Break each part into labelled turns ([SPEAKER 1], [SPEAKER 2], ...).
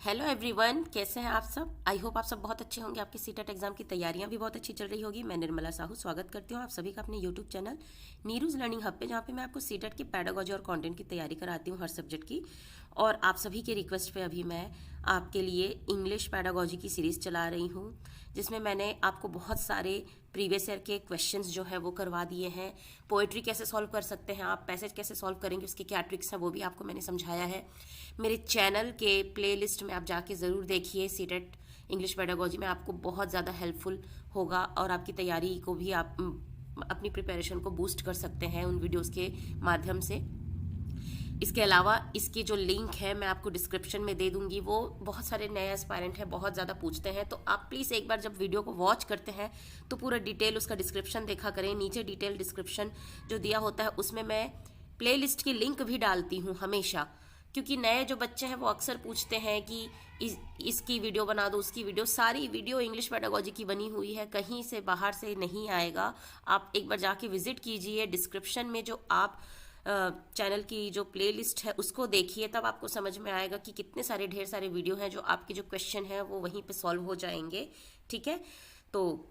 [SPEAKER 1] Hello everyone, कैसे हैं आप सब। आई होप आप सब बहुत अच्छे होंगे। आपकी सीटेट एग्जाम की तैयारियां भी बहुत अच्छी चल रही होगी। मैं निर्मला साहू स्वागत करती हूं आप सभी का अपने यूट्यूब चैनल नीरूज लर्निंग हब पे, जहां पे मैं आपको सीटेट की पैडागोजी और कंटेंट की तैयारी कराती हूं हर सब्जेक्ट की। और आप सभी के रिक्वेस्ट पे अभी मैं आपके लिए इंग्लिश पैडागोजी की सीरीज चला रही हूँ, जिसमें मैंने आपको बहुत सारे प्रीवियस ईयर के क्वेश्चंस जो है वो करवा दिए हैं। पोएट्री कैसे सॉल्व कर सकते हैं आप, पैसेज कैसे सॉल्व करेंगे, उसके क्या ट्रिक्स हैं वो भी आपको मैंने समझाया है। मेरे चैनल के प्लेलिस्ट में आप जाके ज़रूर देखिए। सीटेट इंग्लिश पेडागोजी में आपको बहुत ज़्यादा हेल्पफुल होगा और आपकी तैयारी को भी आप अपनी प्रिपरेशन को बूस्ट कर सकते हैं उन वीडियोस के माध्यम से। इसके अलावा इसकी जो लिंक है मैं आपको डिस्क्रिप्शन में दे दूंगी। वो बहुत सारे नए एस्पायरेंट हैं, बहुत ज़्यादा पूछते हैं, तो आप प्लीज़ एक बार जब वीडियो को वॉच करते हैं तो पूरा डिटेल उसका डिस्क्रिप्शन देखा करें। नीचे डिटेल डिस्क्रिप्शन जो दिया होता है उसमें मैं प्लेलिस्ट की लिंक भी डालती हूँ हमेशा, क्योंकि नए जो बच्चे हैं वो अक्सर पूछते हैं कि इसकी वीडियो बना दो, उसकी वीडियो। सारी वीडियो इंग्लिश पेडागोजी की बनी हुई है, कहीं से बाहर से नहीं आएगा। आप एक बार जाके विजिट कीजिए, डिस्क्रिप्शन में जो आप चैनल की जो प्लेलिस्ट है उसको देखिए, तब आपको समझ में आएगा कि कितने सारे ढेर सारे वीडियो हैं जो आपके जो क्वेश्चन है वो वहीं पे सॉल्व हो जाएंगे। ठीक है, तो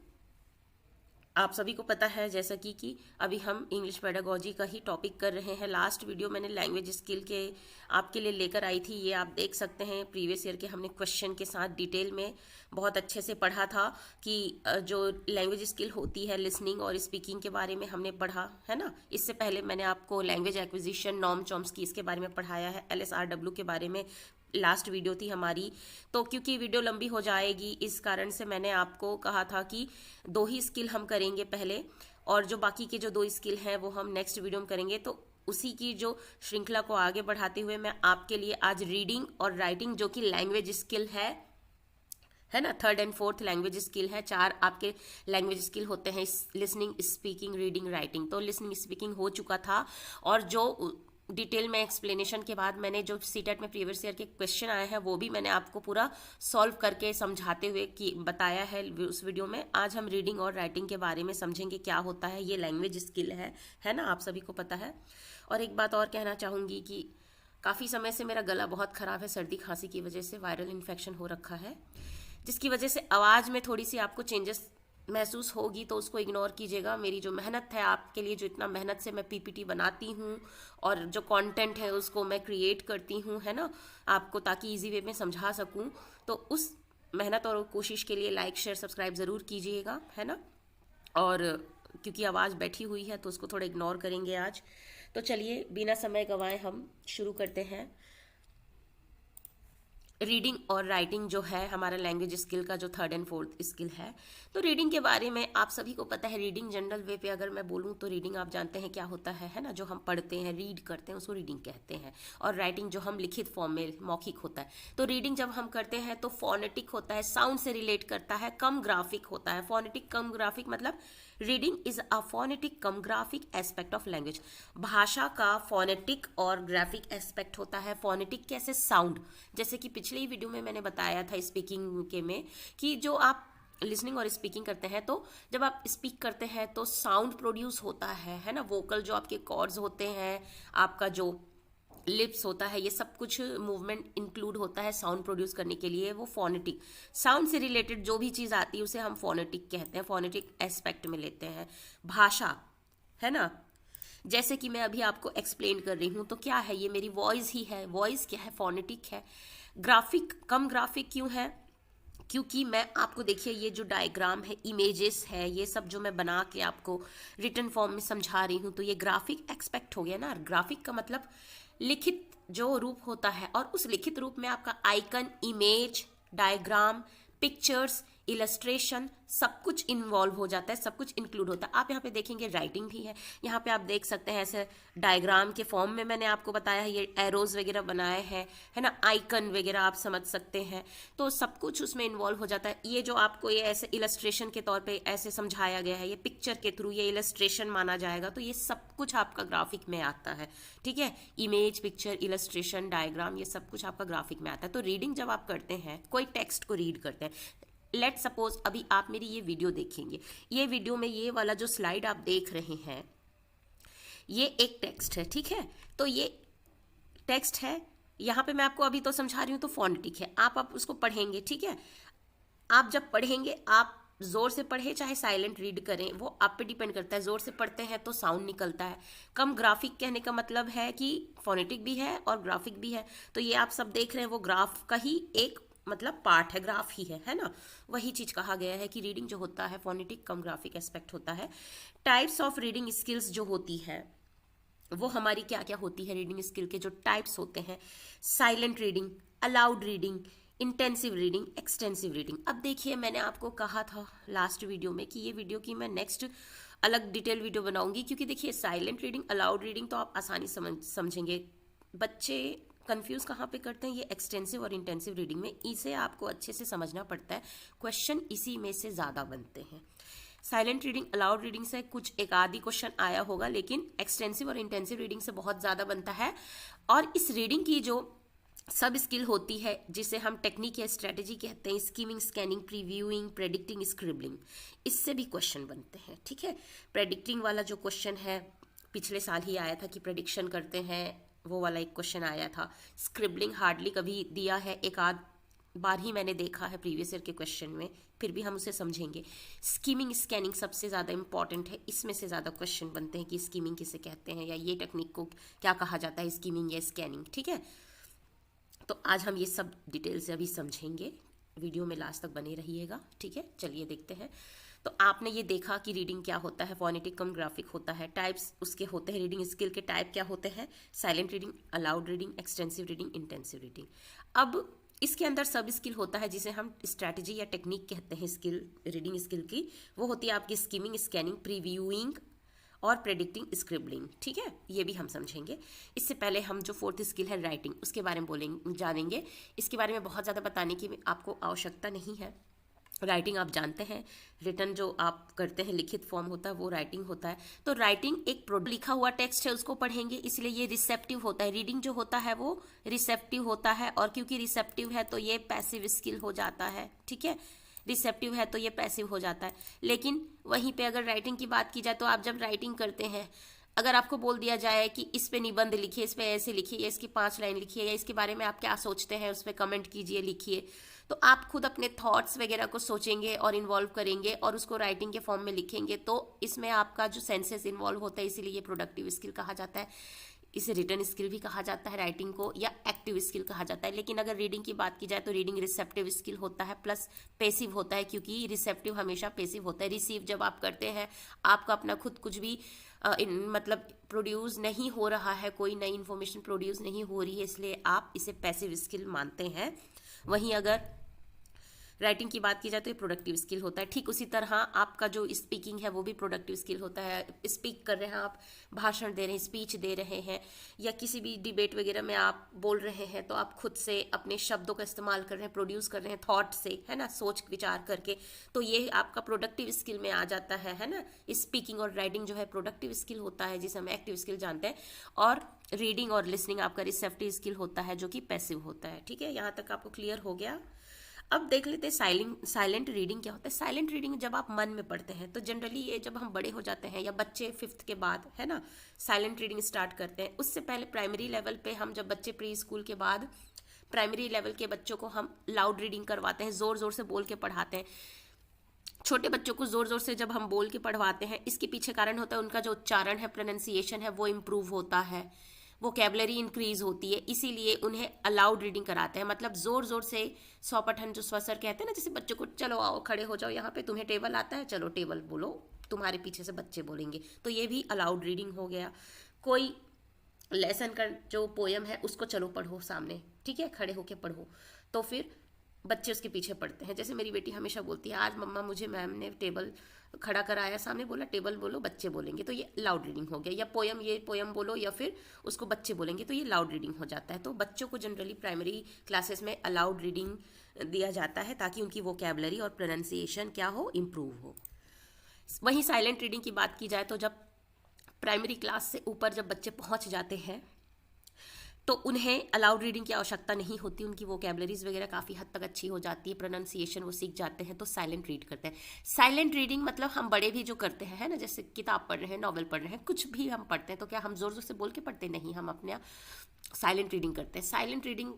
[SPEAKER 1] आप सभी को पता है जैसा कि अभी हम इंग्लिश पेडागोजी का ही टॉपिक कर रहे हैं। लास्ट वीडियो मैंने लैंग्वेज स्किल के आपके लिए लेकर आई थी, ये आप देख सकते हैं। प्रीवियस ईयर के हमने क्वेश्चन के साथ डिटेल में बहुत अच्छे से पढ़ा था कि जो लैंग्वेज स्किल होती है, लिसनिंग और स्पीकिंग के बारे में हमने पढ़ा है ना। इससे पहले मैंने आपको लैंग्वेज एक्विजिशन, नॉर्म चॉम्स्की, इसके बारे में पढ़ाया है। LSRW के बारे में लास्ट वीडियो थी हमारी। तो क्योंकि वीडियो लंबी हो जाएगी इस कारण से मैंने आपको कहा था कि 2 ही स्किल हम करेंगे पहले, और जो बाकी के जो 2 स्किल हैं वो हम नेक्स्ट वीडियो में करेंगे। तो उसी की जो श्रृंखला को आगे बढ़ाते हुए मैं आपके लिए आज रीडिंग और राइटिंग, जो कि लैंग्वेज स्किल है ना, 3rd and 4th language skill है। 4 आपके लैंग्वेज स्किल होते हैं, लिसनिंग, स्पीकिंग, रीडिंग, राइटिंग। तो लिसनिंग स्पीकिंग हो चुका था, और जो डिटेल में एक्सप्लेनेशन के बाद मैंने जो सीटेट में प्रीवियस ईयर के क्वेश्चन आए हैं वो भी मैंने आपको पूरा सॉल्व करके समझाते हुए कि बताया है उस वीडियो में। आज हम रीडिंग और राइटिंग के बारे में समझेंगे क्या होता है। ये लैंग्वेज स्किल है ना, आप सभी को पता है। और एक बात और कहना चाहूँगी कि काफ़ी समय से मेरा गला बहुत ख़राब है, सर्दी खांसी की वजह से वायरल इन्फेक्शन हो रखा है, जिसकी वजह से आवाज़ में थोड़ी सी आपको चेंजेस महसूस होगी, तो उसको इग्नोर कीजिएगा। मेरी जो मेहनत है आपके लिए, जो इतना मेहनत से मैं PPT बनाती हूँ और जो कंटेंट है उसको मैं क्रिएट करती हूँ, है ना, आपको, ताकि इजी वे में समझा सकूँ, तो उस मेहनत और कोशिश के लिए लाइक, शेयर, सब्सक्राइब ज़रूर कीजिएगा, है ना। और क्योंकि आवाज़ बैठी हुई है तो उसको थोड़ा इग्नोर करेंगे आज। तो चलिए बिना समय गंवाए हम शुरू करते हैं। रीडिंग और राइटिंग जो है हमारा लैंग्वेज स्किल का जो 3rd and 4th स्किल है। तो रीडिंग के बारे में आप सभी को पता है। रीडिंग जनरल वे पे अगर मैं बोलूँ तो रीडिंग आप जानते हैं क्या होता है ना, जो हम पढ़ते हैं, रीड करते हैं, उसको रीडिंग कहते हैं। और राइटिंग जो हम लिखित फॉर्म में, मौखिक होता है। तो रीडिंग जब हम करते हैं तो फोनेटिक होता है, साउंड से रिलेट करता है, कम ग्राफिक होता है। फोनेटिक कम ग्राफिक मतलब reading is a phonetic come graphic aspect of language. भाषा का फोनेटिक और ग्राफिक एस्पेक्ट होता है। फोनेटिक कैसे, साउंड, जैसे कि पिछले ही वीडियो में मैंने बताया था स्पीकिंग के में, कि जो आप लिसनिंग और स्पीकिंग करते हैं तो जब आप स्पीक करते हैं तो साउंड प्रोड्यूस होता है ना। वोकल जो आपके कॉर्ड्स होते हैं, आपका जो लिप्स होता है, ये सब कुछ मूवमेंट इंक्लूड होता है साउंड प्रोड्यूस करने के लिए। वो फोनेटिक, साउंड से रिलेटेड जो भी चीज़ आती है उसे हम फोनेटिक कहते हैं, फोनेटिक एस्पेक्ट में लेते हैं। भाषा, है ना, जैसे कि मैं अभी आपको एक्सप्लेन कर रही हूँ तो क्या है, ये मेरी वॉइस ही है। वॉइस क्या है, फोनेटिक है। ग्राफिक, कम ग्राफिक क्यों है, क्योंकि मैं आपको, देखिए ये जो डायग्राम है, इमेजेस है, ये सब जो मैं बना के आपको रिटन फॉर्म में समझा रही हूँ, तो ये ग्राफिक एक्सपेक्ट हो गया ना। ग्राफिक का मतलब लिखित जो रूप होता है, और उस लिखित रूप में आपका icon, image, diagram, pictures, illustration, सब कुछ इन्वॉल्व हो जाता है, सब कुछ इंक्लूड होता है। आप यहाँ पे देखेंगे राइटिंग भी है, यहाँ पे आप देख सकते हैं ऐसे डायग्राम के फॉर्म में मैंने आपको बताया है, ये एरोज वगैरह बनाए हैं, है ना, आइकन वगैरह आप समझ सकते हैं। तो सब कुछ उसमें इन्वॉल्व हो जाता है। ये जो आपको ये ऐसे इलस्ट्रेशन के तौर पे ऐसे समझाया गया है, ये पिक्चर के थ्रू ये इलस्ट्रेशन माना जाएगा, तो ये सब कुछ आपका ग्राफिक में आता है। ठीक है, इमेज, पिक्चर, इलस्ट्रेशन, डायग्राम, ये सब कुछ आपका ग्राफिक में आता है। तो रीडिंग जब आप करते हैं, कोई टेक्स्ट को रीड करते हैं, लेट सपोज अभी आप मेरी ये वीडियो देखेंगे, ये वीडियो में ये वाला जो स्लाइड आप देख रहे हैं, ये एक टेक्स्ट है, ठीक है। तो ये टेक्स्ट है, यहाँ पे मैं आपको अभी तो समझा रही हूँ, तो फोनेटिक है, आप उसको पढ़ेंगे, ठीक है। आप जब पढ़ेंगे, आप जोर से पढ़े चाहे साइलेंट रीड करें, वो आप पे डिपेंड करता है। जोर से पढ़ते हैं तो साउंड निकलता है कम। ग्राफिक कहने का मतलब है कि फोनेटिक भी है और ग्राफिक भी है। तो ये आप सब देख रहे हैं वो ग्राफ का ही एक मतलब पार्ट है, ग्राफ ही है ना। वही चीज कहा गया है कि रीडिंग जो होता है फोनेटिक कम ग्राफिक एस्पेक्ट होता है। टाइप्स ऑफ रीडिंग स्किल्स जो होती है वो हमारी क्या क्या होती है, रीडिंग स्किल के जो टाइप्स होते हैं, silent reading, allowed reading, intensive reading, extensive reading. अब देखिए मैंने आपको कहा था लास्ट वीडियो में कि ये वीडियो की मैं नेक्स्ट अलग डिटेल वीडियो बनाऊंगी, क्योंकि देखिए साइलेंट रीडिंग, अलाउड रीडिंग तो आप आसानी समझेंगे। बच्चे कंफ्यूज कहाँ पे करते हैं, ये एक्सटेंसिव और इंटेंसिव रीडिंग में। इसे आपको अच्छे से समझना पड़ता है, क्वेश्चन इसी में से ज़्यादा बनते हैं। साइलेंट रीडिंग, अलाउड रीडिंग से कुछ एक आधी क्वेश्चन आया होगा, लेकिन एक्सटेंसिव और इंटेंसिव रीडिंग से बहुत ज़्यादा बनता है। और इस रीडिंग की जो सब स्किल होती है, जिसे हम टेक्निक या स्ट्रेटेजी कहते हैं, skimming, scanning, previewing, predicting, scribbling, इससे भी क्वेश्चन बनते हैं, ठीक है। प्रेडिक्टिंग वाला जो क्वेश्चन है पिछले साल ही आया था कि प्रेडिक्शन करते हैं, वो वाला एक क्वेश्चन आया था। स्क्रिबलिंग हार्डली कभी दिया है, एक आध बार ही मैंने देखा है प्रीवियस ईयर के क्वेश्चन में, फिर भी हम उसे समझेंगे। स्कीमिंग, स्कैनिंग सबसे ज़्यादा इंपॉर्टेंट है, इसमें से ज़्यादा क्वेश्चन बनते हैं कि स्कीमिंग किसे कहते हैं या ये टेक्निक को क्या कहा जाता है, स्कीमिंग या स्कैनिंग, ठीक है। तो आज हम ये सब डिटेल से अभी समझेंगे, वीडियो में लास्ट तक बने रहिएगा, ठीक है। चलिए देखते हैं। तो आपने ये देखा कि रीडिंग क्या होता है, फोनेटिक कम ग्राफिक होता है, टाइप्स उसके होते हैं, रीडिंग स्किल के टाइप क्या होते हैं, silent reading, allowed reading, extensive reading, intensive reading. अब इसके अंदर सब स्किल होता है जिसे हम स्ट्रैटेजी या टेक्निक कहते हैं स्किल, रीडिंग स्किल की। वो होती है आपकी स्कीमिंग, स्कैनिंग, प्रीव्यूइंग और प्रेडिक्टिंग, स्क्रिबलिंग, ठीक है। ये भी हम समझेंगे। इससे पहले हम जो फोर्थ स्किल है राइटिंग, उसके बारे में जानेंगे। इसके बारे में बहुत ज़्यादा बताने की आपको आवश्यकता नहीं है। राइटिंग आप जानते हैं, रिटर्न जो आप करते हैं लिखित फॉर्म होता है वो राइटिंग होता है। तो राइटिंग एक लिखा हुआ टेक्स्ट है, उसको पढ़ेंगे, इसलिए ये रिसेप्टिव होता है। रीडिंग जो होता है वो रिसेप्टिव होता है, और क्योंकि रिसेप्टिव है तो ये पैसिव स्किल हो जाता है, ठीक है। रिसेप्टिव है तो ये पैसिव हो जाता है। लेकिन वहीं पे अगर राइटिंग की बात की जाए तो आप जब राइटिंग करते हैं, अगर आपको बोल दिया जाए कि इस पे निबंध लिखिए, इस पे ऐसे लिखिए, या इसकी 5 लाइन लिखिए, या इसके बारे में आप क्या सोचते हैं उस पर कमेंट कीजिए, लिखिए, तो आप खुद अपने थॉट्स वगैरह को सोचेंगे और इन्वॉल्व करेंगे और उसको राइटिंग के फॉर्म में लिखेंगे। तो इसमें आपका जो सेंसेस इन्वॉल्व होता है, इसीलिए ये प्रोडक्टिव स्किल कहा जाता है। इसे रिटर्न स्किल भी कहा जाता है राइटिंग को, या एक्टिव स्किल कहा जाता है। लेकिन अगर रीडिंग की बात की जाए तो रीडिंग रिसेप्टिव स्किल होता है प्लस पेसिव होता है, क्योंकि रिसेप्टिव हमेशा पेसिव होता है। रिसीव जब आप करते हैं, आपका अपना खुद कुछ भी मतलब प्रोड्यूस नहीं हो रहा है, कोई नई इन्फॉर्मेशन प्रोड्यूस नहीं हो रही है, इसलिए आप इसे पैसिव स्किल मानते हैं। वहीं अगर राइटिंग की बात की जाए तो ये प्रोडक्टिव स्किल होता है। ठीक उसी तरह आपका जो स्पीकिंग है वो भी प्रोडक्टिव स्किल होता है। स्पीक कर रहे हैं आप, भाषण दे रहे हैं, स्पीच दे रहे हैं, या किसी भी डिबेट वगैरह में आप बोल रहे हैं, तो आप खुद से अपने शब्दों का इस्तेमाल कर रहे हैं, प्रोड्यूस कर रहे हैं थॉट से, है ना, सोच विचार करके, तो ये आपका प्रोडक्टिव स्किल में आ जाता है ना। स्पीकिंग और राइटिंग जो है प्रोडक्टिव स्किल होता है, जिसे हम एक्टिव स्किल जानते हैं। और रीडिंग और लिसनिंग आपका रिसेप्टिव स्किल होता है, जो कि पैसिव होता है, ठीक है। यहाँ तक आपको क्लियर हो गया। अब देख लेते हैं साइलेंट रीडिंग क्या होता है। साइलेंट रीडिंग जब आप मन में पढ़ते हैं, तो जनरली ये जब हम बड़े हो जाते हैं या बच्चे 5th के बाद, है ना, साइलेंट रीडिंग स्टार्ट करते हैं। उससे पहले प्राइमरी लेवल पे हम जब बच्चे प्री स्कूल के बाद प्राइमरी लेवल के बच्चों को हम लाउड रीडिंग करवाते हैं, जोर जोर से बोल के पढ़ाते हैं। छोटे बच्चों को जोर जोर से जब हम बोल के पढ़वाते हैं, इसके पीछे कारण होता है उनका जो उच्चारण है, प्रोनाउंसिएशन है, वो इम्प्रूव होता है, वोकैबुलरी इंक्रीज होती है, इसीलिए उन्हें अलाउड रीडिंग कराते हैं। मतलब जोर जोर से सौपठन जो स्वसर कहते हैं ना, जैसे बच्चों को चलो आओ खड़े हो जाओ यहाँ पे, तुम्हें टेबल आता है, चलो टेबल बोलो, तुम्हारे पीछे से बच्चे बोलेंगे, तो ये भी अलाउड रीडिंग हो गया। कोई लेसन का जो पोयम है उसको चलो पढ़ो सामने, ठीक है, खड़े होके पढ़ो, तो फिर बच्चे उसके पीछे पढ़ते हैं। जैसे मेरी बेटी हमेशा बोलती है, आज मम्मा मुझे मैम ने टेबल खड़ा कराया, सामने बोला टेबल बोलो, बच्चे बोलेंगे, तो ये लाउड रीडिंग हो गया। या पोयम, ये पोयम बोलो, या फिर उसको बच्चे बोलेंगे, तो ये लाउड रीडिंग हो जाता है। तो बच्चों को जनरली प्राइमरी क्लासेस में अलाउड रीडिंग दिया जाता है, ताकि उनकी वोकैबुलरी और प्रोनाउंसिएशन क्या हो, इम्प्रूव हो। वहीं साइलेंट रीडिंग की बात की जाए तो जब प्राइमरी क्लास से ऊपर जब बच्चे पहुंच जाते हैं, तो उन्हें अलाउड रीडिंग की आवश्यकता नहीं होती, उनकी वोकैबुलरीज वगैरह काफ़ी हद तक अच्छी हो जाती है, प्रोनाउंसिएशन वो सीख जाते हैं, तो साइलेंट रीड करते हैं। साइलेंट रीडिंग मतलब हम बड़े भी जो करते हैं, है ना, जैसे किताब पढ़ रहे हैं, नॉवल पढ़ रहे हैं, कुछ भी हम पढ़ते हैं, तो क्या हम जोर जोर से बोल के पढ़ते नहीं, हम अपने साइलेंट रीडिंग करते हैं। साइलेंट रीडिंग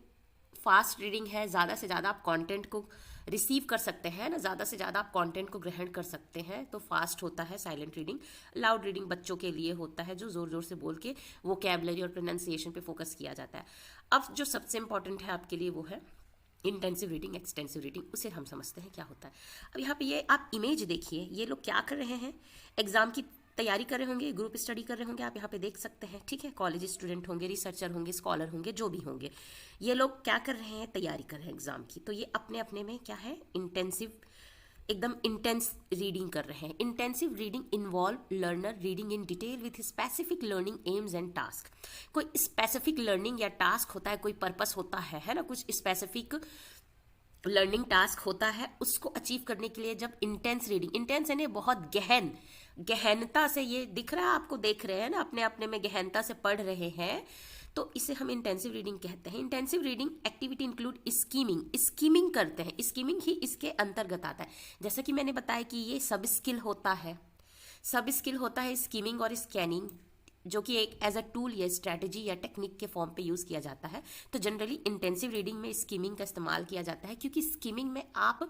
[SPEAKER 1] फास्ट रीडिंग है, ज़्यादा से ज़्यादा आप कंटेंट को रिसीव कर सकते हैं ना, ज़्यादा से ज़्यादा आप कंटेंट को ग्रहण कर सकते हैं, तो फास्ट होता है साइलेंट रीडिंग। लाउड रीडिंग बच्चों के लिए होता है, जो ज़ोर ज़ोर से बोल के वोकैबुलरी और प्रोनाउंसिएशन पे फोकस किया जाता है। अब जो सबसे इंपॉर्टेंट है आपके लिए वो है इंटेंसिव रीडिंग, एक्सटेंसिव रीडिंग। उसे हम समझते हैं क्या होता है। अब यहाँ पे ये आप इमेज देखिए, ये लोग क्या कर रहे हैं, एग्जाम की तैयारी कर रहे होंगे, ग्रुप स्टडी कर रहे होंगे, आप यहाँ पे देख सकते हैं, ठीक है। कॉलेज स्टूडेंट होंगे, रिसर्चर होंगे, स्कॉलर होंगे, जो भी होंगे, ये लोग क्या कर रहे हैं, तैयारी कर रहे हैं एग्जाम की। तो ये अपने अपने में क्या है, इंटेंसिव, एकदम इंटेंस रीडिंग कर रहे हैं। Intensive reading involve learner reading in detail with specific learning AIIMS and task. कोई स्पेसिफिक लर्निंग या टास्क होता है, कोई पर्पस होता है ना, कुछ स्पेसिफिक लर्निंग टास्क होता है, उसको अचीव करने के लिए जब इंटेंस रीडिंग, इंटेंस यानी बहुत गहनता से, ये दिख रहा है आपको, देख रहे हैं ना, अपने अपने में गहनता से पढ़ रहे हैं, तो इसे हम इंटेंसिव रीडिंग कहते हैं। Intensive reading activity include skimming करते हैं, स्कीमिंग ही इसके अंतर्गत आता है। जैसा कि मैंने बताया कि ये सब स्किल होता है, स्कीमिंग और स्कैनिंग, जो कि एक एज अ टूल या स्ट्रैटेजी या टेक्निक के फॉर्म पे यूज़ किया जाता है। तो जनरली इंटेंसिव रीडिंग में स्कीमिंग का इस्तेमाल किया जाता है, क्योंकि स्कीमिंग में आप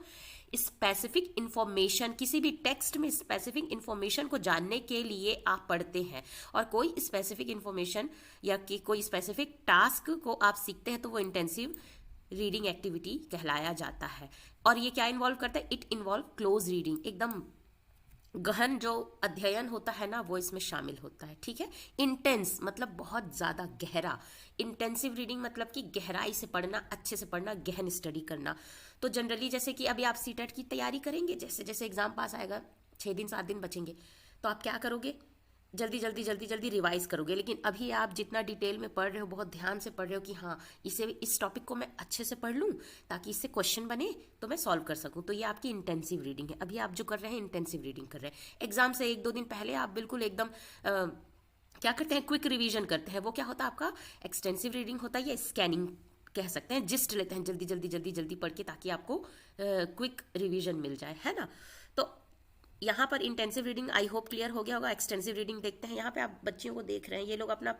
[SPEAKER 1] स्पेसिफिक इंफॉर्मेशन, किसी भी टेक्स्ट में स्पेसिफिक इंफॉर्मेशन को जानने के लिए आप पढ़ते हैं, और कोई स्पेसिफिक इंफॉर्मेशन या कि कोई स्पेसिफिक टास्क को आप सीखते हैं, तो वो इंटेंसिव रीडिंग एक्टिविटी कहलाया जाता है। और ये क्या इन्वॉल्व करता है, इट इन्वॉल्व क्लोज रीडिंग, एकदम गहन जो अध्ययन होता है ना, वो इसमें शामिल होता है, ठीक है। इंटेंस मतलब बहुत ज़्यादा गहरा, इंटेंसिव रीडिंग मतलब कि गहराई से पढ़ना, अच्छे से पढ़ना, गहन स्टडी करना। तो जनरली जैसे कि अभी आप सीटेट की तैयारी करेंगे, जैसे जैसे एग्जाम पास आएगा, 6 दिन 7 दिन बचेंगे, तो आप क्या करोगे, जल्दी रिवाइज करोगे। लेकिन अभी आप जितना डिटेल में पढ़ रहे हो, बहुत ध्यान से पढ़ रहे हो कि हाँ, इस टॉपिक को मैं अच्छे से पढ़ लूँ ताकि इससे क्वेश्चन बने तो मैं सॉल्व कर सकूँ, तो ये आपकी इंटेंसिव रीडिंग है। अभी आप जो कर रहे हैं इंटेंसिव रीडिंग कर रहे हैं। एग्जाम से 1-2 दिन पहले आप बिल्कुल एकदम क्या करते हैं, क्विक रिविजन करते हैं, वो क्या होता है आपका एक्सटेंसिव रीडिंग होता है, या स्कैनिंग कह सकते हैं। जिस्ट लेते हैं, जल्दी पढ़ के, ताकि आपको क्विक रिविजन मिल जाए, है ना। तो यहाँ पर intensive reading I hope clear हो गया होगा। एक्सटेंसिव रीडिंग देखते हैं। यहाँ पे आप बच्चियों को देख रहे हैं, ये लोग अपना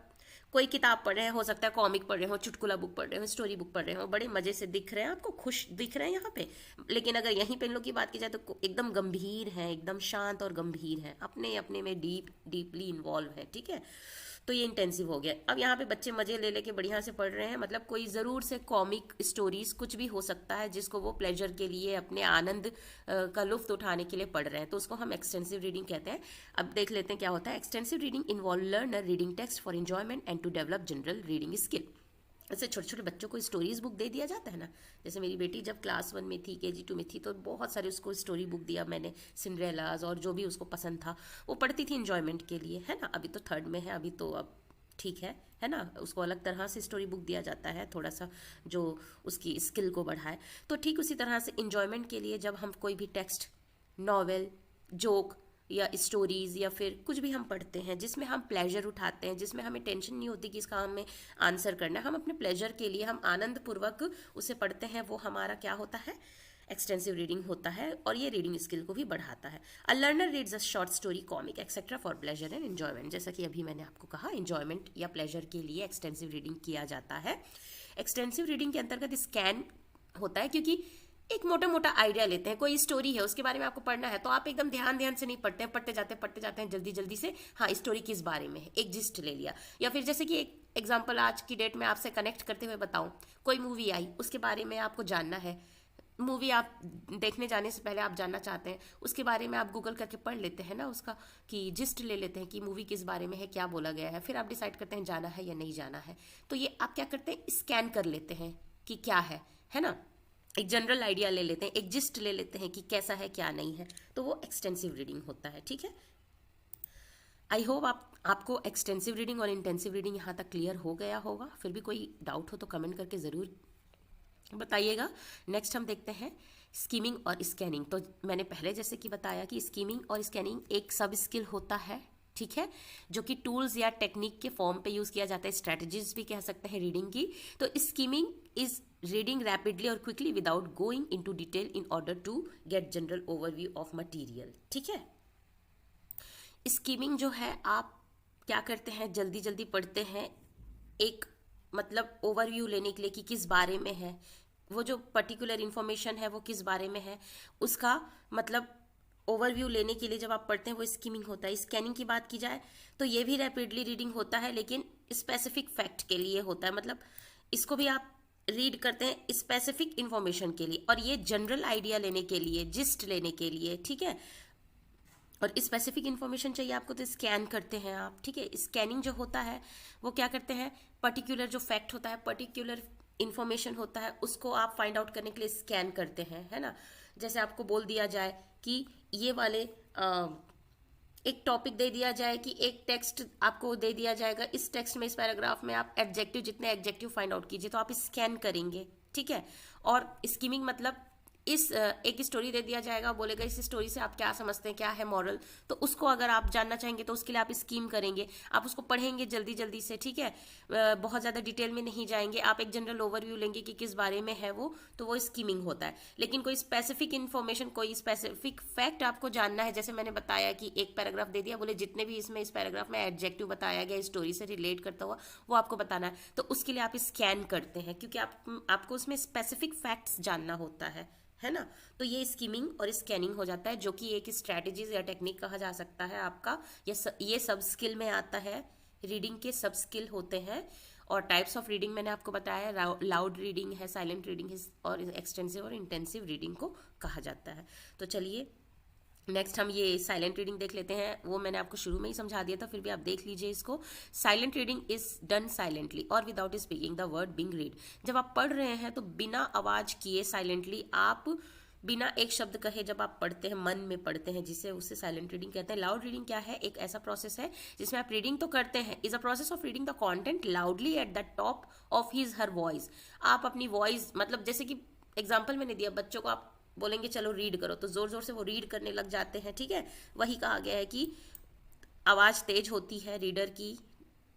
[SPEAKER 1] कोई किताब पढ़ रहे हैं, हो सकता है कॉमिक पढ़ रहे हो, चुटकुला बुक पढ़ रहे हो, स्टोरी बुक पढ़ रहे हो, बड़े मजे से दिख रहे हैं, आपको खुश दिख रहे हैं यहाँ पे। लेकिन अगर यहीं पे इन लोग की बात की जाए तो एकदम गंभीर है, एकदम शांत और गंभीर है, अपने अपने में डीपली इन्वॉल्व है, ठीक है। तो ये इंटेंसिव हो गया। अब यहाँ पे बच्चे मजे ले लेके बढ़िया से पढ़ रहे हैं, मतलब कोई ज़रूर से कॉमिक स्टोरीज कुछ भी हो सकता है जिसको वो प्लेजर के लिए, अपने आनंद का लुफ्त उठाने के लिए पढ़ रहे हैं, तो उसको हम एक्सटेंसिव रीडिंग कहते हैं। अब देख लेते हैं क्या होता है। Extensive reading involve learner reading text for enjoyment and to develop general reading skill. ऐसे छोटे छोटे बच्चों को स्टोरीज बुक दे दिया जाता है ना, जैसे मेरी बेटी जब क्लास 1 में थी, KG 2 में थी, तो बहुत सारे उसको स्टोरी बुक दिया मैंने, सिंड्रेलाज और जो भी उसको पसंद था वो पढ़ती थी एंजॉयमेंट के लिए, है ना। अभी तो 3rd में है, अभी तो अब ठीक है ना। उसको अलग तरह से स्टोरी बुक दिया जाता है, थोड़ा सा जो उसकी स्किल को बढ़ाए। तो ठीक उसी तरह से इंजॉयमेंट के लिए जब हम कोई भी टेक्स्ट, नॉवेल, जोक या स्टोरीज या फिर कुछ भी हम पढ़ते हैं जिसमें हम प्लेजर उठाते हैं, जिसमें हमें टेंशन नहीं होती कि इसका हमें आंसर करना है, हम अपने प्लेजर के लिए हम आनंद पूर्वक उसे पढ़ते हैं, वो हमारा क्या होता है, एक्सटेंसिव रीडिंग होता है। और ये रीडिंग स्किल को भी बढ़ाता है। A learner reads a short story, comic etcetera for pleasure and enjoyment. जैसा कि अभी मैंने आपको कहा, एंजॉयमेंट या प्लेजर के लिए एक्सटेंसिव रीडिंग किया जाता है। एक्सटेंसिव रीडिंग के अंतर्गत स्कैन होता है, क्योंकि एक मोटा मोटा आइडिया लेते हैं, कोई स्टोरी है उसके बारे में आपको पढ़ना है, तो आप एकदम ध्यान से नहीं पढ़ते हैं, पढ़ते जाते हैं जल्दी से, हाँ स्टोरी किस बारे में है, एक जिस्ट ले लिया। या फिर जैसे कि एक एग्जाम्पल आज की डेट में आपसे कनेक्ट करते हुए बताऊं, कोई मूवी आई, उसके बारे में आपको जानना है, मूवी आप देखने जाने से पहले आप जानना चाहते हैं, उसके बारे में आप गूगल करके पढ़ लेते हैं ना, उसका कि जिस्ट ले लेते हैं कि मूवी किस बारे में है, क्या बोला गया है, फिर आप डिसाइड करते हैं जाना है या नहीं जाना है। तो ये आप क्या करते हैं, स्कैन कर लेते हैं कि क्या है ना, एक जनरल आइडिया ले लेते हैं, एक जिस्ट ले लेते हैं कि कैसा है क्या नहीं है, तो वो एक्सटेंसिव रीडिंग होता है, ठीक है। आई होप आपको एक्सटेंसिव रीडिंग और इंटेंसिव रीडिंग यहाँ तक क्लियर हो गया होगा। फिर भी कोई डाउट हो तो कमेंट करके ज़रूर बताइएगा। नेक्स्ट हम देखते हैं स्कीमिंग और स्कैनिंग। तो मैंने पहले जैसे कि बताया कि स्कीमिंग और स्कैनिंग एक सब स्किल होता है, ठीक है, जो कि टूल्स या टेक्निक के फॉर्म पे यूज किया जाता है, स्ट्रेटजीज भी कह सकते हैं रीडिंग की। तो स्कीमिंग इज रीडिंग रैपिडली और quickly without going into detail in order to get general overview of material, ठीक है। स्कीमिंग जो है, आप क्या करते हैं, जल्दी पढ़ते हैं, एक मतलब ओवरव्यू लेने के लिए कि किस बारे में है, वो जो पर्टिकुलर इन्फॉर्मेशन है वो किस बारे में है, उसका मतलब ओवरव्यू लेने के लिए जब आप पढ़ते हैं वो स्किमिंग होता है। स्कैनिंग की बात की जाए तो ये भी रैपिडली रीडिंग होता है, लेकिन स्पेसिफिक फैक्ट के लिए होता है। मतलब इसको भी आप रीड करते हैं स्पेसिफिक इंफॉर्मेशन के लिए, और ये जनरल आइडिया लेने के लिए, जिस्ट लेने के लिए, ठीक है। और स्पेसिफिक इन्फॉर्मेशन चाहिए आपको तो स्कैन करते हैं आप, ठीक है। स्कैनिंग जो होता है वो क्या करते हैं, पर्टिकुलर जो फैक्ट होता है, पर्टिकुलर इन्फॉर्मेशन होता है, उसको आप फाइंड आउट करने के लिए स्कैन करते हैं, है ना। जैसे आपको बोल दिया जाए कि ये वाले एक टॉपिक दे दिया जाए कि एक टेक्स्ट आपको दे दिया जाएगा, इस टेक्स्ट में, इस पैराग्राफ में आप एडजेक्टिव, जितने एडजेक्टिव फाइंड आउट कीजिए, तो आप स्कैन करेंगे, ठीक है। और स्किमिंग मतलब इस एक स्टोरी दे दिया जाएगा, बोलेगा इस स्टोरी से आप क्या समझते हैं, क्या है मॉरल, तो उसको अगर आप जानना चाहेंगे तो उसके लिए आप स्कीम करेंगे, आप उसको पढ़ेंगे जल्दी जल्दी से, ठीक है। बहुत ज़्यादा डिटेल में नहीं जाएंगे, आप एक जनरल ओवरव्यू लेंगे कि किस बारे में है वो, तो वो स्कीमिंग होता है। लेकिन कोई स्पेसिफिक इन्फॉर्मेशन, कोई स्पेसिफिक फैक्ट आपको जानना है, जैसे मैंने बताया कि एक पैराग्राफ दे दिया, बोले जितने भी इसमें इस पैराग्राफ में एडजेक्टिव बताया गया स्टोरी से रिलेट करता हुआ, वो आपको बताना है, तो उसके लिए आप स्कैन करते हैं, क्योंकि आपको उसमें स्पेसिफिक फैक्ट्स जानना होता है ना। तो ये स्कीमिंग और स्कैनिंग हो जाता है, जो कि एक स्ट्रैटेजीज या टेक्निक कहा जा सकता है आपका। ये सब स्किल में आता है, रीडिंग के सब स्किल होते हैं। और टाइप्स ऑफ रीडिंग मैंने आपको बताया, लाउड रीडिंग है, साइलेंट रीडिंग है, और एक्सटेंसिव और इंटेंसिव रीडिंग को कहा जाता है। तो चलिए नेक्स्ट हम ये साइलेंट रीडिंग देख लेते हैं। वो मैंने आपको शुरू में ही समझा दिया था, फिर भी आप देख लीजिए इसको। Silent reading is done silently और without speaking the word being read. जब आप पढ़ रहे हैं तो बिना आवाज किए साइलेंटली, आप बिना एक शब्द कहे जब आप पढ़ते हैं, मन में पढ़ते हैं, जिसे उससे साइलेंट रीडिंग कहते हैं। लाउड रीडिंग क्या है, एक ऐसा प्रोसेस है जिसमें आप रीडिंग तो करते हैं, is a process of reading the content loudly at the top of his her voice. आप अपनी वॉइस, मतलब जैसे कि एग्जाम्पल मैंने दिया, बच्चों को आप बोलेंगे चलो रीड करो, तो जोर जोर से वो रीड करने लग जाते हैं, ठीक है। वही कहा गया है कि आवाज तेज होती है रीडर की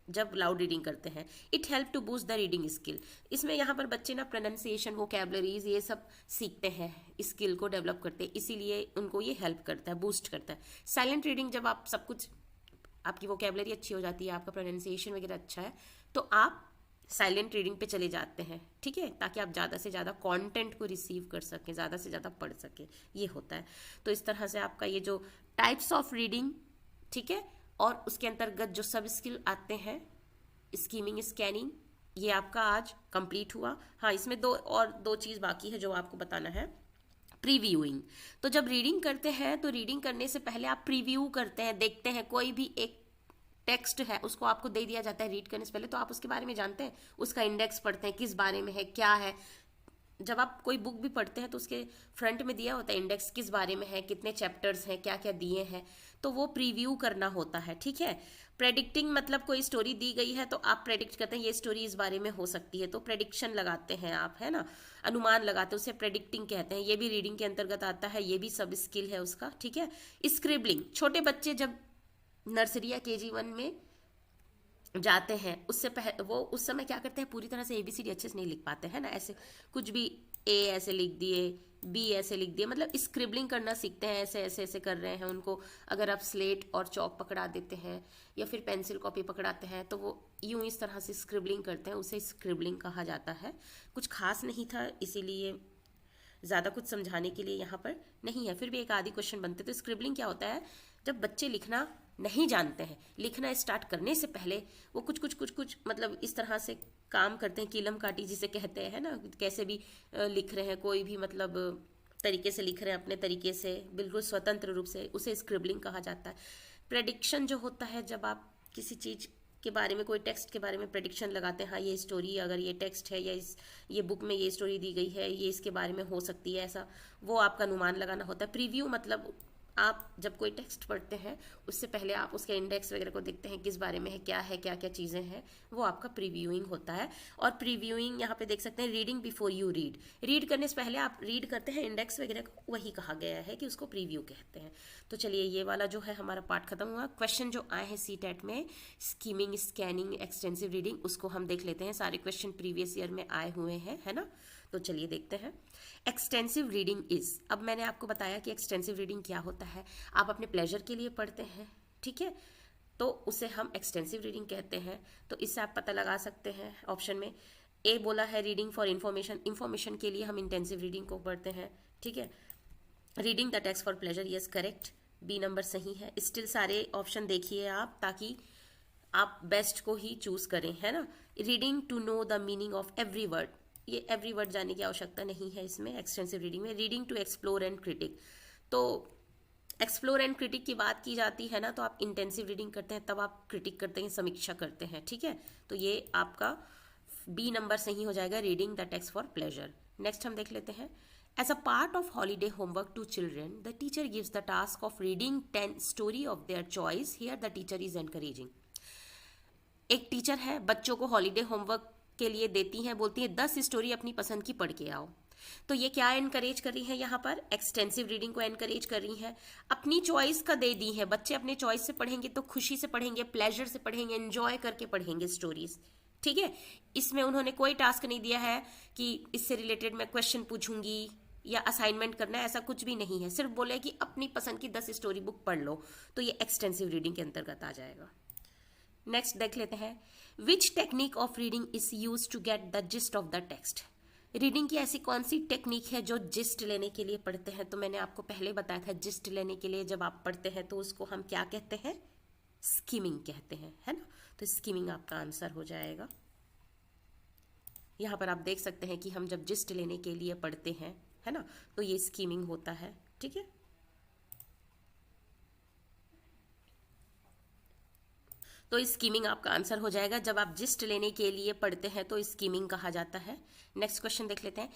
[SPEAKER 1] जब लाउड रीडिंग करते हैं। It help to boost the reading skill. इसमें यहाँ पर बच्चे ना प्रोनाउंसिएशन, वोकैबुलरीज, ये सब सीखते हैं, स्किल को डेवलप करते हैं, इसीलिए उनको ये हेल्प करता है, बूस्ट करता है। साइलेंट रीडिंग, जब आप सब कुछ, आपकी वोकैबुलरी अच्छी हो जाती है, आपका प्रोनाउंसिएशन वगैरह अच्छा है, तो आप साइलेंट रीडिंग पे चले जाते हैं, ठीक है, ताकि आप ज़्यादा से ज़्यादा कंटेंट को रिसीव कर सकें, ज़्यादा से ज़्यादा पढ़ सकें, ये होता है। तो इस तरह से आपका ये जो टाइप्स ऑफ रीडिंग, ठीक है, और उसके अंतर्गत जो सब स्किल आते हैं, स्कीमिंग, स्कैनिंग, ये आपका आज कंप्लीट हुआ। हाँ, इसमें दो चीज़ बाकी है जो आपको बताना है। प्रीव्यूइंग, तो जब रीडिंग करते हैं तो रीडिंग करने से पहले आप प्रीव्यू करते हैं, देखते हैं। कोई भी एक टेक्स्ट है, उसको आपको दे दिया जाता है रीड करने से पहले, तो आप उसके बारे में जानते हैं, उसका इंडेक्स पढ़ते हैं, किस बारे में है, क्या है। जब आप कोई बुक भी पढ़ते हैं तो उसके फ्रंट में दिया होता है इंडेक्स, किस बारे में है, कितने चैप्टर्स हैं, क्या क्या दिए हैं, तो वो प्रीव्यू करना होता है, ठीक है। प्रेडिक्टिंग मतलब कोई स्टोरी दी गई है तो आप प्रेडिक्ट करते हैं ये स्टोरी इस बारे में हो सकती है, तो प्रेडिक्शन लगाते हैं आप, है ना, अनुमान लगाते हैं, उसे प्रेडिक्टिंग कहते हैं। ये भी रीडिंग के अंतर्गत आता है, ये भी सब स्किल है उसका, ठीक है। स्क्रिबलिंग, छोटे बच्चे जब नर्सरी या KG1 में जाते हैं, उससे पहले वो उस समय क्या करते हैं, पूरी तरह से ABCD अच्छे से नहीं लिख पाते हैं ना, ऐसे कुछ भी A ऐसे लिख दिए, B ऐसे लिख दिए, मतलब स्क्रिबलिंग करना सीखते हैं, ऐसे ऐसे ऐसे कर रहे हैं। उनको अगर आप स्लेट और चौक पकड़ा देते हैं या फिर पेंसिल कॉपी पकड़ाते हैं तो वो यूं इस तरह से स्क्रिबलिंग करते हैं, उसे स्क्रिबलिंग कहा जाता है। कुछ खास नहीं था, इसीलिए ज़्यादा कुछ समझाने के लिए यहाँ पर नहीं है, फिर भी एक आधी क्वेश्चन बनते। तो स्क्रिबलिंग क्या होता है, जब बच्चे लिखना नहीं जानते हैं, लिखना स्टार्ट करने से पहले वो कुछ मतलब इस तरह से काम करते हैं, कीलम काटी जिसे कहते हैं ना, कैसे भी लिख रहे हैं, कोई भी मतलब तरीके से लिख रहे हैं, अपने तरीके से बिल्कुल स्वतंत्र रूप से, उसे स्क्रिबलिंग कहा जाता है। प्रेडिक्शन जो होता है, जब आप किसी चीज़ के बारे में, कोई टेक्स्ट के बारे में प्रेडिक्शन लगाते हैं, हाँ ये स्टोरी, अगर ये टेक्स्ट है या ये बुक में ये स्टोरी दी गई है, ये इसके बारे में हो सकती है, ऐसा वो आपका अनुमान लगाना होता है। प्रीव्यू मतलब आप जब कोई टेक्स्ट पढ़ते हैं उससे पहले आप उसके इंडेक्स वगैरह को देखते हैं, किस बारे में है, क्या क्या चीज़ें हैं, वो आपका प्रीव्यूइंग होता है। और प्रीव्यूइंग यहाँ पे देख सकते हैं, reading before you read, read करने से पहले आप रीड करते हैं इंडेक्स वगैरह को, वही कहा गया है कि उसको प्रीव्यू कहते हैं। तो चलिए ये वाला जो है हमारा पार्ट खत्म हुआ। क्वेश्चन जो आए हैं CTET में, स्कीमिंग, स्कैनिंग, एक्सटेंसिव रीडिंग, उसको हम देख लेते हैं। सारे क्वेश्चन प्रीवियस ईयर में आए हुए हैं, है ना, तो चलिए देखते हैं। एक्सटेंसिव रीडिंग इज, अब मैंने आपको बताया कि एक्सटेंसिव रीडिंग क्या होता है। आप अपने प्लेजर के लिए पढ़ते हैं, ठीक है, तो उसे हम एक्सटेंसिव रीडिंग कहते हैं। तो इससे आप पता लगा सकते हैं। ऑप्शन में ए बोला है रीडिंग फॉर इन्फॉर्मेशन, इन्फॉर्मेशन के लिए हम इंटेंसिव रीडिंग को पढ़ते हैं, ठीक है। Reading the text for pleasure, yes correct, B number सही है। स्टिल सारे ऑप्शन देखिए आप, ताकि आप बेस्ट को ही चूज करें, है ना। Reading to know the meaning of every word, ये एवरी वर्ड जानने की आवश्यकता नहीं है इसमें एक्सटेंसिव रीडिंग में। Reading to explore and critic, तो एक्सप्लोर एंड क्रिटिक की बात की जाती है ना, तो आप इंटेंसिव रीडिंग करते हैं, तब आप क्रिटिक करते हैं, समीक्षा करते हैं, ठीक है। तो ये आपका बी नंबर सही हो जाएगा, reading the text for pleasure. Next हम देख लेते हैं। As a part of holiday homework to children the teacher gives the task of reading 10 story of their choice, here the teacher is encouraging. एक teacher है, बच्चों को holiday homework के लिए देती हैं, बोलती है 10 स्टोरी अपनी पसंद की पढ़ के आओ। तो ये क्या एनकरेज कर रही है, यहाँ पर एक्सटेंसिव रीडिंग को एनकरेज कर रही है। अपनी चॉइस का दे दी है, बच्चे अपने चॉइस से पढ़ेंगे तो खुशी से पढ़ेंगे, प्लेजर से पढ़ेंगे, एंजॉय करके पढ़ेंगे स्टोरीज, ठीक है। इसमें उन्होंने कोई टास्क नहीं दिया है कि इससे रिलेटेड मैं क्वेश्चन पूछूंगी या असाइनमेंट करना है, ऐसा कुछ भी नहीं है। सिर्फ बोले कि अपनी पसंद की 10 स्टोरी बुक पढ़ लो, तो ये एक्सटेंसिव रीडिंग के अंतर्गत आ जाएगा। नेक्स्ट देख लेते हैं। Which technique of reading is use to get the gist of the text. Reading की ऐसी कौन सी टेक्निक है जो जिस्ट लेने के लिए पढ़ते हैं। तो मैंने आपको पहले बताया था, जिस्ट लेने के लिए जब आप पढ़ते हैं तो उसको हम क्या कहते हैं, स्कीमिंग कहते हैं, है ना। तो स्कीमिंग आपका आंसर हो जाएगा। यहां पर आप देख सकते हैं कि हम जब जिस्ट लेने के लिए पढ़ते हैं, है ना, तो ये स्कीमिंग होता है, ठीक है। तो स्कीमिंग आपका आंसर हो जाएगा। जब आप जिस्ट लेने के लिए पढ़ते हैं तो स्कीमिंग कहा जाता है। नेक्स्ट क्वेश्चन देख लेते हैं।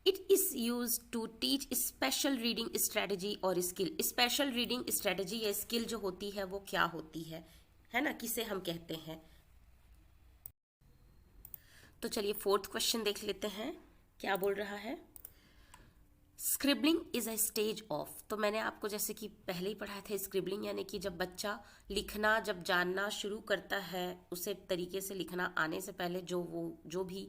[SPEAKER 1] It is use to teach special reading strategy और स्किल। स्पेशल रीडिंग स्ट्रेटेजी या स्किल जो होती है वो क्या होती है ना, किसे हम कहते हैं। तो चलिए फोर्थ क्वेश्चन देख लेते हैं, क्या बोल रहा है। Scribbling is a stage of. तो मैंने आपको जैसे कि पहले ही पढ़ाया था, स्क्रिबलिंग यानी कि जब बच्चा लिखना जब जानना शुरू करता है, उसे तरीके से लिखना आने से पहले जो भी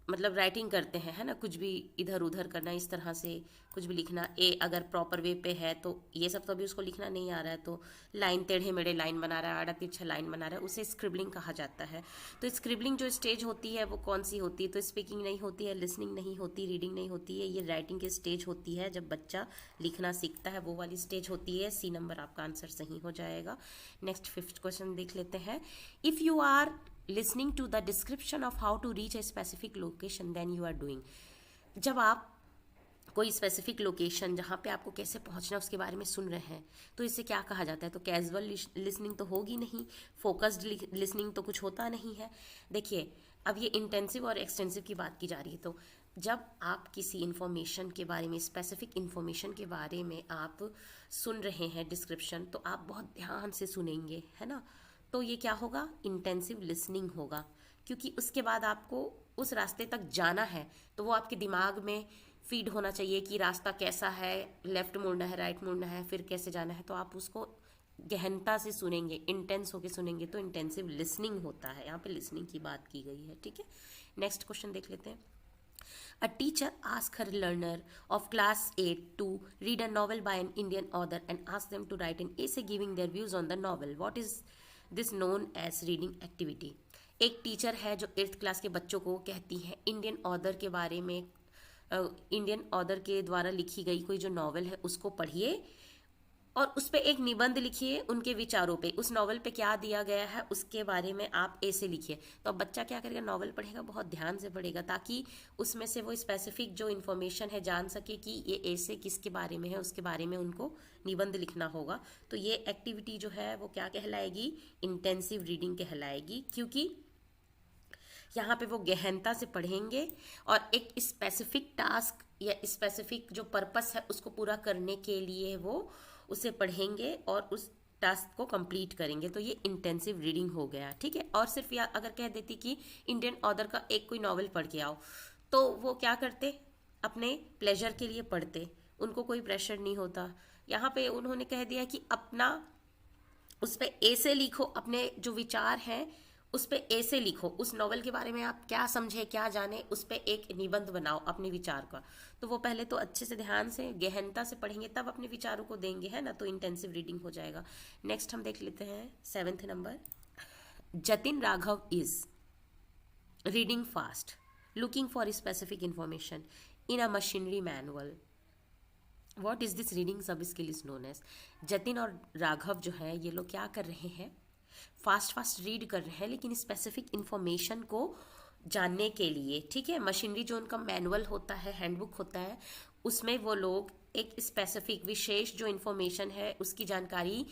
[SPEAKER 1] मतलब राइटिंग करते हैं, है ना, कुछ भी इधर उधर करना, इस तरह से कुछ भी लिखना, ए अगर प्रॉपर वे पे है तो ये सब तो अभी उसको लिखना नहीं आ रहा है, तो लाइन टेढ़े मेढ़े लाइन बना रहा है, आड़ा तिरछा लाइन बना रहा है, उसे स्क्रिबलिंग कहा जाता है। तो स्क्रिबलिंग जो स्टेज होती है वो कौन सी होती है, तो स्पीकिंग नहीं होती है, लिसनिंग नहीं होती, रीडिंग नहीं होती है, ये राइटिंग की स्टेज होती है। जब बच्चा लिखना सीखता है वो वाली स्टेज होती है। सी नंबर आपका आंसर सही हो जाएगा। नेक्स्ट फिफ्थ क्वेश्चन देख लेते हैं। If you are listening to the description of how to reach a specific location then you are doing। जब आप कोई स्पेसिफिक लोकेशन जहाँ पे आपको कैसे पहुँचना है उसके बारे में सुन रहे हैं, तो इसे क्या कहा जाता है। तो कैजुअल लिसनिंग तो होगी नहीं, फोकस्ड लिसनिंग तो कुछ होता नहीं है। देखिए अब ये इंटेंसिव और एक्सटेंसिव की बात की जा रही है। तो जब आप किसी इन्फॉर्मेशन के बारे में, स्पेसिफिक इन्फॉर्मेशन के बारे में आप सुन रहे हैं डिस्क्रिप्शन, तो आप बहुत ध्यान से सुनेंगे, है ना। तो ये क्या होगा, इंटेंसिव लिसनिंग होगा, क्योंकि उसके बाद आपको उस रास्ते तक जाना है, तो वो आपके दिमाग में फीड होना चाहिए कि रास्ता कैसा है, लेफ्ट मुड़ना है, राइट मुड़ना है, फिर कैसे जाना है। तो आप उसको गहनता से सुनेंगे, इंटेंस होके सुनेंगे, तो इंटेंसिव लिसनिंग होता है। यहाँ पे लिसनिंग की बात की गई है, ठीक है। नेक्स्ट क्वेश्चन देख लेते हैं। A teacher asked her learner of class 8 to read a novel by an Indian author and asked them to write an essay giving their views on the novel. What is this known as reading activity? एक teacher है जो 8th class के बच्चों को कहती है Indian author के बारे में, इंडियन ऑथर के द्वारा लिखी गई कोई जो नॉवल है उसको पढ़िए और उस पर एक निबंध लिखिए उनके विचारों पे, उस नॉवल पे क्या दिया गया है उसके बारे में आप ऐसे लिखिए। तो अब बच्चा क्या करेगा, नॉवल पढ़ेगा, बहुत ध्यान से पढ़ेगा, ताकि उसमें से वो स्पेसिफिक जो इन्फॉर्मेशन है जान सके कि ये ऐसे किसके बारे में है, उसके बारे में उनको निबंध लिखना होगा। तो ये एक्टिविटी जो है वो क्या कहलाएगी, इंटेंसिव रीडिंग कहलाएगी, क्योंकि यहाँ पे वो गहनता से पढ़ेंगे और एक स्पेसिफिक टास्क या स्पेसिफिक जो पर्पस है उसको पूरा करने के लिए वो उसे पढ़ेंगे और उस टास्क को कंप्लीट करेंगे। तो ये इंटेंसिव रीडिंग हो गया, ठीक है। और सिर्फ या अगर कह देती कि इंडियन ऑथर का एक कोई नॉवल पढ़ के आओ, तो वो क्या करते, अपने प्लेजर के लिए पढ़ते, उनको कोई प्रेशर नहीं होता। यहाँ पे उन्होंने कह दिया कि अपना उस पर ऐसे लिखो, अपने जो विचार हैं उस पे ए से लिखो, उस नॉवल के बारे में आप क्या समझे, क्या जाने, उस पे एक निबंध बनाओ अपने विचार का। तो वो पहले तो अच्छे से ध्यान से गहनता से पढ़ेंगे, तब अपने विचारों को देंगे, है ना, तो इंटेंसिव रीडिंग हो जाएगा। नेक्स्ट हम देख लेते हैं 7th number. Jatin Raghav is reading fast, looking for specific information in a machinery manual. What is this reading सब skill is known as. Jatin और राघव जो है ये लोग क्या कर रहे हैं, फास्ट फास्ट रीड कर रहे हैं, लेकिन स्पेसिफिक इंफॉर्मेशन को जानने के लिए, ठीक है। मशीनरी जो उनका मैनुअल होता है, हैंडबुक होता है, उसमें वो लोग एक स्पेसिफिक विशेष जो इंफॉर्मेशन है उसकी जानकारी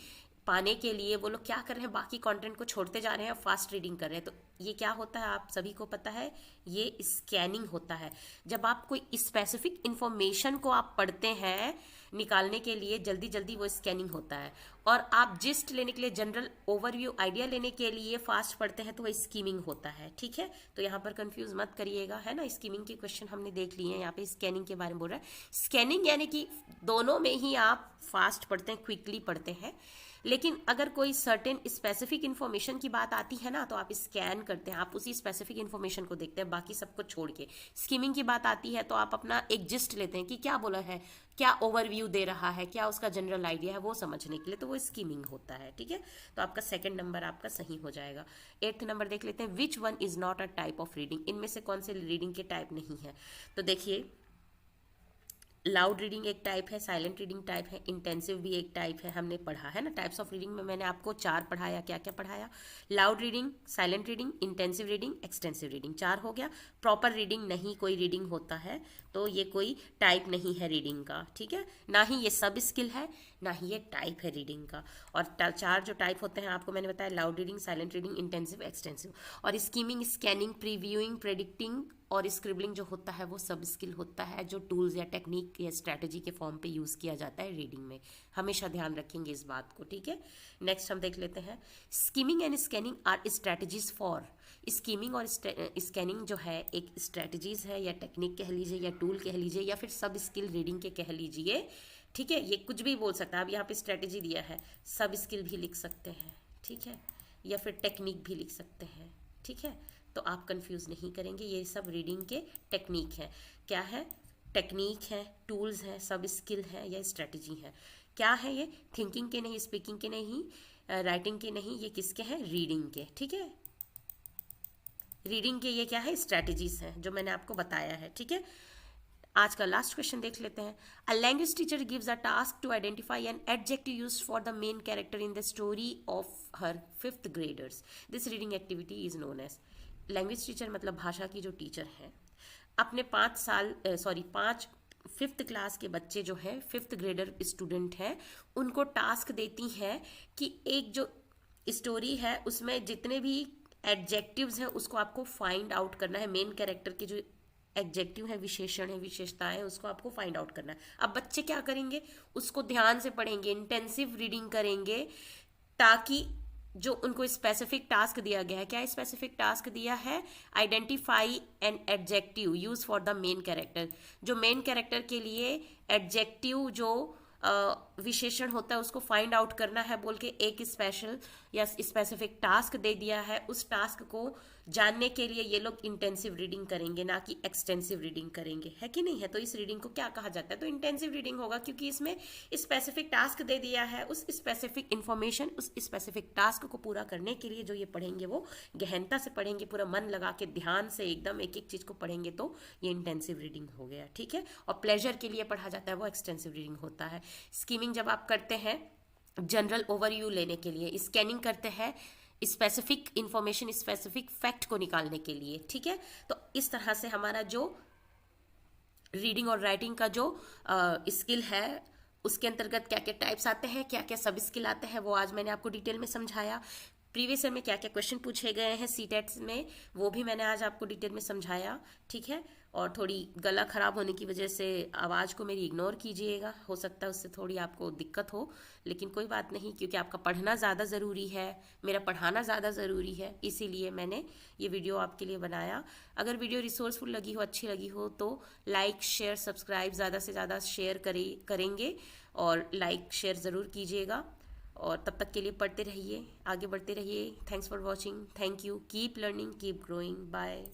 [SPEAKER 1] पाने के लिए वो लोग क्या कर रहे हैं, बाकी कंटेंट को छोड़ते जा रहे हैं, फास्ट रीडिंग कर रहे हैं। तो ये क्या होता है आप सभी को पता है, ये स्कैनिंग होता है। जब आप कोई स्पेसिफिक इंफॉर्मेशन को आप पढ़ते हैं निकालने के लिए, जल्दी जल्दी, वो स्कैनिंग होता है। और आप जिस्ट लेने के लिए, जनरल ओवरव्यू आइडिया लेने के लिए फास्ट पढ़ते हैं, तो वो स्कीमिंग होता है, ठीक है। तो यहाँ पर कंफ्यूज मत करिएगा, है ना। स्कीमिंग के क्वेश्चन हमने देख लिए हैं, यहाँ पे स्कैनिंग के बारे में बोल रहा है। स्कैनिंग यानी कि दोनों में ही आप फास्ट पढ़ते हैं, क्विकली पढ़ते हैं, लेकिन अगर कोई सर्टेन स्पेसिफिक इन्फॉर्मेशन की बात आती है ना, तो आप स्कैन करते हैं, आप उसी स्पेसिफिक इन्फॉर्मेशन को देखते हैं, बाकी सबको छोड़ के। स्कीमिंग की बात आती है तो आप अपना एक जिस्ट लेते हैं कि क्या बोला है, क्या ओवरव्यू दे रहा है, क्या उसका जनरल आइडिया है, वो समझने के लिए, तो वो स्कीमिंग होता है, ठीक है। तो आपका 2nd नंबर आपका सही हो जाएगा। 8th नंबर देख लेते हैं। Which one is not a type of reading, इनमें से कौन से रीडिंग के टाइप नहीं है। तो देखिए, लाउड रीडिंग एक टाइप है, साइलेंट रीडिंग टाइप है, इंटेंसिव भी एक टाइप है, हमने पढ़ा है ना। टाइप्स ऑफ रीडिंग में मैंने आपको 4 पढ़ाया, क्या क्या पढ़ाया, loud reading, silent reading, intensive reading, extensive reading, 4 हो गया। प्रॉपर रीडिंग नहीं कोई रीडिंग होता है, तो ये कोई टाइप नहीं है रीडिंग का, ठीक है। ना ही ये सब स्किल है, ना ही ये टाइप है रीडिंग का। और 4 जो टाइप होते हैं आपको मैंने बताया, loud reading, silent reading, intensive, extensive. और स्कीमिंग, स्कैनिंग, प्रीव्यूइंग, प्रेडिक्टिंग और स्क्रिबलिंग जो होता है वो सब स्किल होता है, जो टूल्स या टेक्निक या स्ट्रैटेजी के फॉर्म पे यूज़ किया जाता है रीडिंग में। हमेशा ध्यान रखेंगे इस बात को, ठीक है। नेक्स्ट हम देख लेते हैं। Skimming and scanning are strategies for. Skimming और स्कैनिंग जो है एक स्ट्रैटेजीज है, या टेक्निक कह लीजिए, या टूल कह लीजिए, या फिर सब स्किल रीडिंग के कह लीजिए, ठीक है। ये कुछ भी बोल सकता है। अब यहाँ पे स्ट्रैटेजी दिया है, सब स्किल भी लिख सकते हैं, ठीक है, या फिर टेक्निक भी लिख सकते हैं, ठीक है। तो आप कंफ्यूज नहीं करेंगे, ये सब रीडिंग के टेक्निक है। क्या है, टेक्निक है, टूल्स हैं, सब स्किल है, या स्ट्रैटेजी है। क्या है ये, थिंकिंग के नहीं, स्पीकिंग के नहीं, राइटिंग के नहीं, ये किसके हैं, रीडिंग के, ठीक है। रीडिंग के ये क्या है, स्ट्रैटेजीज हैं जो मैंने आपको बताया है, ठीक है। आज का लास्ट क्वेश्चन देख लेते हैं। A language teacher gives a task to identify an adjective used for the main character in the story of her 5th graders. This reading activity is known as. Language teacher मतलब भाषा की जो teacher है, अपने 5 5th class के बच्चे जो है, 5th ग्रेडर स्टूडेंट है, उनको टास्क देती है कि एक जो स्टोरी है उसमें जितने भी एडजेक्टिव्स हैं उसको आपको फाइंड आउट करना है। मेन कैरेक्टर के जो एडजेक्टिव है, विशेषण है, विशेषताएं, उसको आपको फाइंड आउट करना है। अब बच्चे क्या करेंगे, उसको ध्यान से पढ़ेंगे, इंटेंसिव रीडिंग करेंगे, ताकि जो उनको स्पेसिफिक टास्क दिया गया है, क्या स्पेसिफिक टास्क दिया है, identify an adjective use for the main character. जो मेन कैरेक्टर के लिए एडजेक्टिव जो विशेषण होता है उसको फाइंड आउट करना है बोल के एक स्पेशल या स्पेसिफिक टास्क दे दिया है। उस टास्क को जानने के लिए ये लोग इंटेंसिव रीडिंग करेंगे, ना कि एक्सटेंसिव रीडिंग करेंगे, है कि नहीं है। तो इस रीडिंग को क्या कहा जाता है, तो इंटेंसिव रीडिंग होगा, क्योंकि इसमें स्पेसिफिक टास्क दे दिया है। उस स्पेसिफिक इंफॉर्मेशन, उस स्पेसिफिक टास्क को पूरा करने के लिए जो ये पढ़ेंगे वो गहनता से पढ़ेंगे, पूरा मन लगा के ध्यान से एकदम एक एक चीज को पढ़ेंगे, तो ये इंटेंसिव रीडिंग हो गया, ठीक है। और प्लेजर के लिए पढ़ा जाता है वो एक्सटेंसिव रीडिंग होता है। स्कीमिंग जब आप करते हैं जनरल ओवरव्यू लेने के लिए, स्कैनिंग करते हैं स्पेसिफिक इंफॉर्मेशन, स्पेसिफिक फैक्ट को निकालने के लिए, ठीक है। तो इस तरह से हमारा जो रीडिंग और राइटिंग का जो स्किल है उसके अंतर्गत क्या क्या टाइप्स आते हैं, क्या क्या सब स्किल आते हैं, वो आज मैंने आपको डिटेल में समझाया। प्रीवियस ईयर में क्या क्या क्वेश्चन पूछे गए हैं सीटेट्स में, वो भी मैंने आज आपको डिटेल में समझाया, ठीक है। और थोड़ी गला खराब होने की वजह से आवाज़ को मेरी इग्नोर कीजिएगा, हो सकता है उससे थोड़ी आपको दिक्कत हो, लेकिन कोई बात नहीं, क्योंकि आपका पढ़ना ज़्यादा ज़रूरी है, मेरा पढ़ाना ज़्यादा ज़रूरी है, इसीलिए मैंने ये वीडियो आपके लिए बनाया। अगर वीडियो रिसोर्सफुल लगी हो, अच्छी लगी हो, तो लाइक शेयर सब्सक्राइब ज़्यादा से ज़्यादा शेयर करेंगे, और लाइक शेयर ज़रूर कीजिएगा। और तब तक के लिए पढ़ते रहिए, आगे बढ़ते रहिए। Thanks for watching, thank you, keep learning, keep growing, bye.